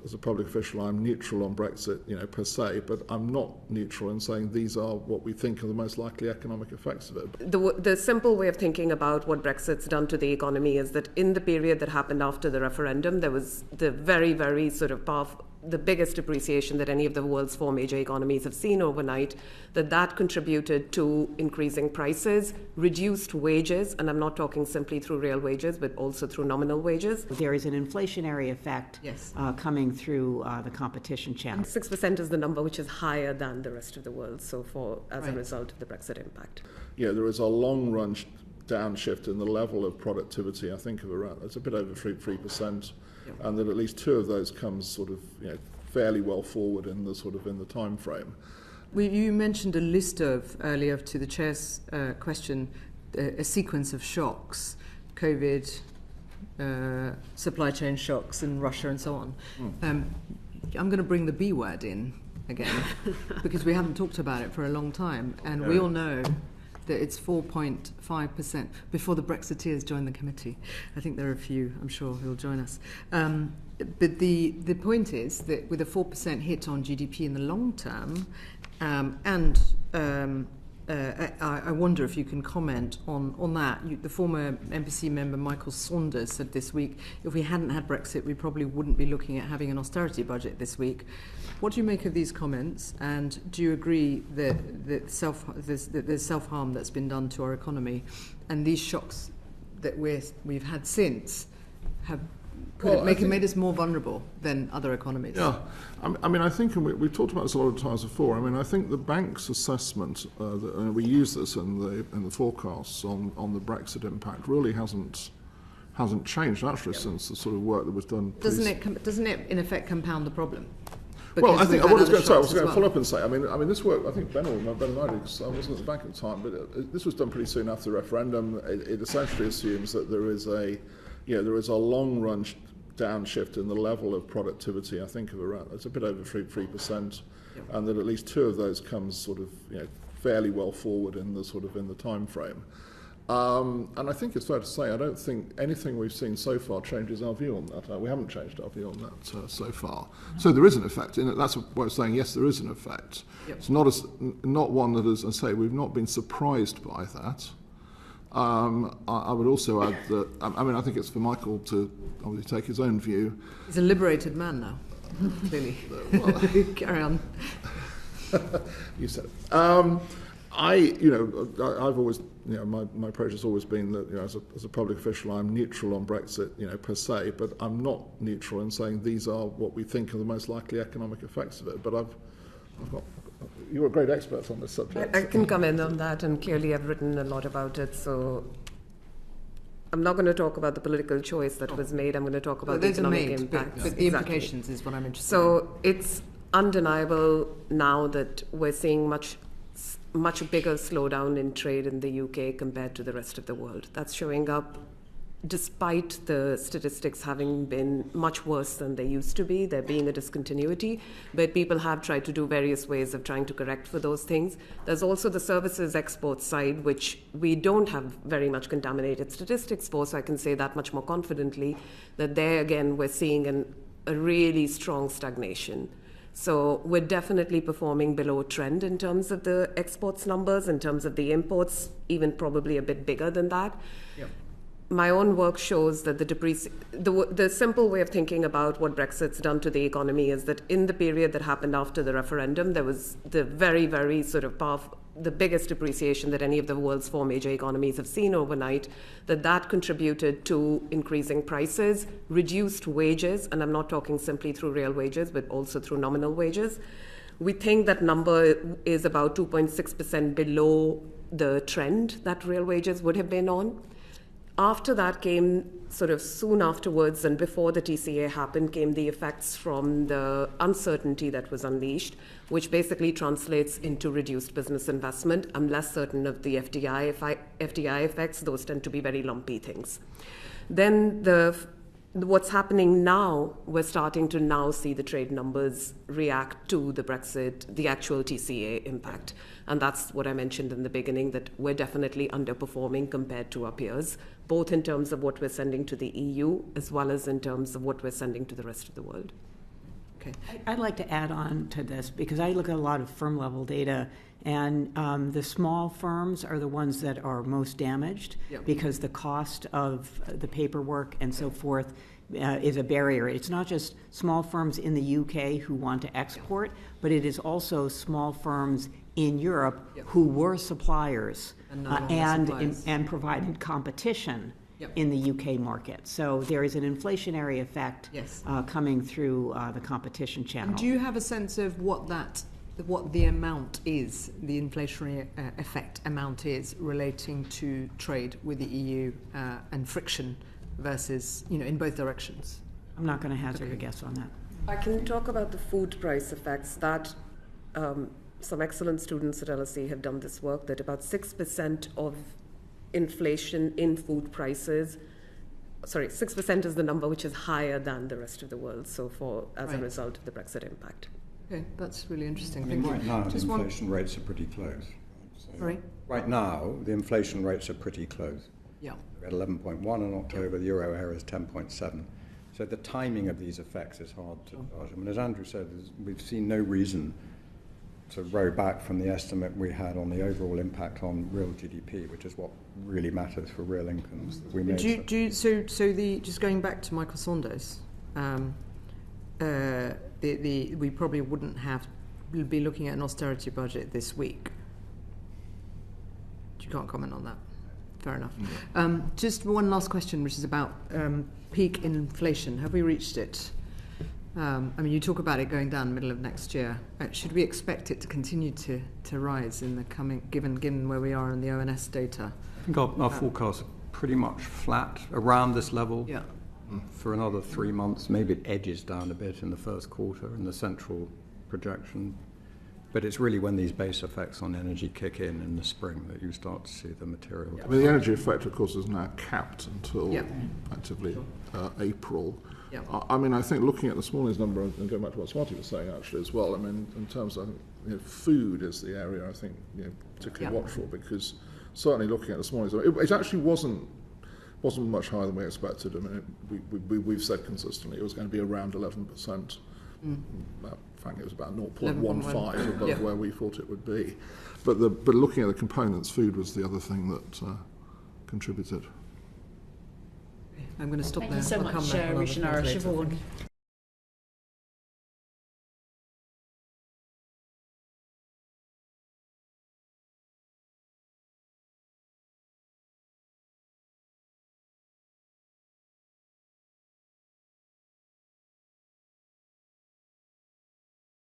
as a public official, I'm neutral on Brexit, per se, but I'm not neutral in saying these are what we think are the most likely economic effects of it. The simple way of thinking about what Brexit's done to the economy is that in the period that happened after the referendum, there was the very, very sort of powerful, the biggest depreciation that any of the world's four major economies have seen overnight, that contributed to increasing prices, reduced wages, and I'm not talking simply through real wages, but also through nominal wages. There is an inflationary effect coming through the competition channel. 6% is the number which is higher than the rest of the world, as a result of the Brexit impact. There is a long-run downshift in the level of productivity, I think of around, it's a bit over 3%. And that at least two of those comes sort of fairly well forward in the time frame. You mentioned a list of earlier to the chair's question, a sequence of shocks, COVID, supply chain shocks in Russia and so on. I'm going to bring the B word in again because we haven't talked about it for a long time, and we all know that it's 4.5% before the Brexiteers join the committee. I think there are a few, I'm sure, who will join us. But the point is that with a 4% hit on GDP in the long term, I wonder if you can comment on that. The former MPC member Michael Saunders said this week, if we hadn't had Brexit, we probably wouldn't be looking at having an austerity budget this week. What do you make of these comments, and do you agree that there's self-harm that's been done to our economy, and these shocks that we've had since have made us more vulnerable than other economies? Yeah, I think, and we've talked about this a lot of times before, I think the bank's assessment, and we use this in the forecasts on the Brexit impact, really hasn't changed actually since the sort of work that was done. Doesn't it in effect compound the problem? Well, I think I was going to follow up and say, I mean, this work, I think Ben will know better than I do, because I wasn't at the bank at the time, but this was done pretty soon after the referendum. It essentially assumes that there is a long-run downshift in the level of productivity, I think of around, it's a bit over 3%, and that at least two of those comes sort of fairly well forward in the time frame. And I think it's fair to say I don't think anything we've seen so far changes our view on that. We haven't changed our view on that so far. So there is an effect in it. That's why I'm saying yes, there is an effect. It's not one that, as I say, we've not been surprised by that. I would also add that, I think it's for Michael to obviously take his own view. He's a liberated man now, clearly. Carry on. You said it. I've always, my approach has always been that, as a public official, I'm neutral on Brexit, per se, but I'm not neutral in saying these are what we think are the most likely economic effects of it. But you're a great expert on this subject. I can comment on that, and clearly I've written a lot about it, so I'm not going to talk about the political choice that was made. I'm going to talk about the economic impact. But the implications is what I'm interested in. So it's undeniable now that we're seeing much bigger slowdown in trade in the UK compared to the rest of the world. That's showing up despite the statistics having been much worse than they used to be. There being a discontinuity, but people have tried to do various ways of trying to correct for those things. There's also the services export side, which we don't have very much contaminated statistics for, so I can say that much more confidently, that there again we're seeing a really strong stagnation. So we're definitely performing below trend in terms of the exports numbers, in terms of the imports, even probably a bit bigger than that. Yep. My own work shows that the simple way of thinking about what Brexit's done to the economy is that in the period that happened after the referendum, there was the very, very sort of powerful, the biggest depreciation that any of the world's four major economies have seen overnight, that contributed to increasing prices, reduced wages, and I'm not talking simply through real wages, but also through nominal wages. We think that number is about 2.6% below the trend that real wages would have been on. After that came, sort of soon afterwards and before the TCA happened, came the effects from the uncertainty that was unleashed, which basically translates into reduced business investment. I'm less certain of the FDI effects. Those tend to be very lumpy things. Then what's happening now, we're starting to now see the trade numbers react to the Brexit, the actual TCA impact. And that's what I mentioned in the beginning, that we're definitely underperforming compared to our peers, both in terms of what we're sending to the EU, as well as in terms of what we're sending to the rest of the world. Okay. I'd like to add on to this, because I look at a lot of firm level data, and the small firms are the ones that are most damaged, because the cost of the paperwork and so forth is a barrier. It's not just small firms in the UK who want to export, but it is also small firms in Europe who were suppliers and provided competition in the UK market. So there is an inflationary effect coming through the competition channel. And do you have a sense of what the amount is, the inflationary effect amount is relating to trade with the EU and friction versus, in both directions? I'm not going to hazard a guess on that. I can talk about the food price effects. That some excellent students at LSE have done this work, that about 6% of inflation in food prices, 6% is the number which is higher than the rest of the world, so as a result of the Brexit impact. Okay, that's really interesting. Right now, the inflation rates are pretty close. Sorry? Right now, the inflation rates are pretty close. Yeah. We're at 11.1 in October, the euro area is 10.7. So the timing of these effects is hard to judge. I mean, as Andrew said, we've seen no reason to row back from the estimate we had on the overall impact on real GDP, which is what really matters for real incomes. That we made. Just going back to Michael Saunders, we probably wouldn't be looking at an austerity budget this week. You can't comment on that. Fair enough. Just one last question, which is about peak inflation. Have we reached it? You talk about it going down middle of next year. Should we expect it to continue to rise in the coming, given where we are in the ONS data? I think our forecasts are pretty much flat around this level for another 3 months. Maybe it edges down a bit in the first quarter in the central projection. But it's really when these base effects on energy kick in the spring that you start to see the material. I mean, the energy effect, of course, is now capped until actively April. I think looking at this morning's number, and going back to what Swati was saying actually as well, I mean, in terms of food is the area I think particularly watch for, because certainly looking at this morning's number, it actually wasn't much higher than we expected. I mean, we've said consistently it was going to be around 11%. In fact, it was about 0.15 above where we thought it would be. But looking at the components, food was the other thing that contributed. I'm going to stop there. Thank you so much, Rishinara.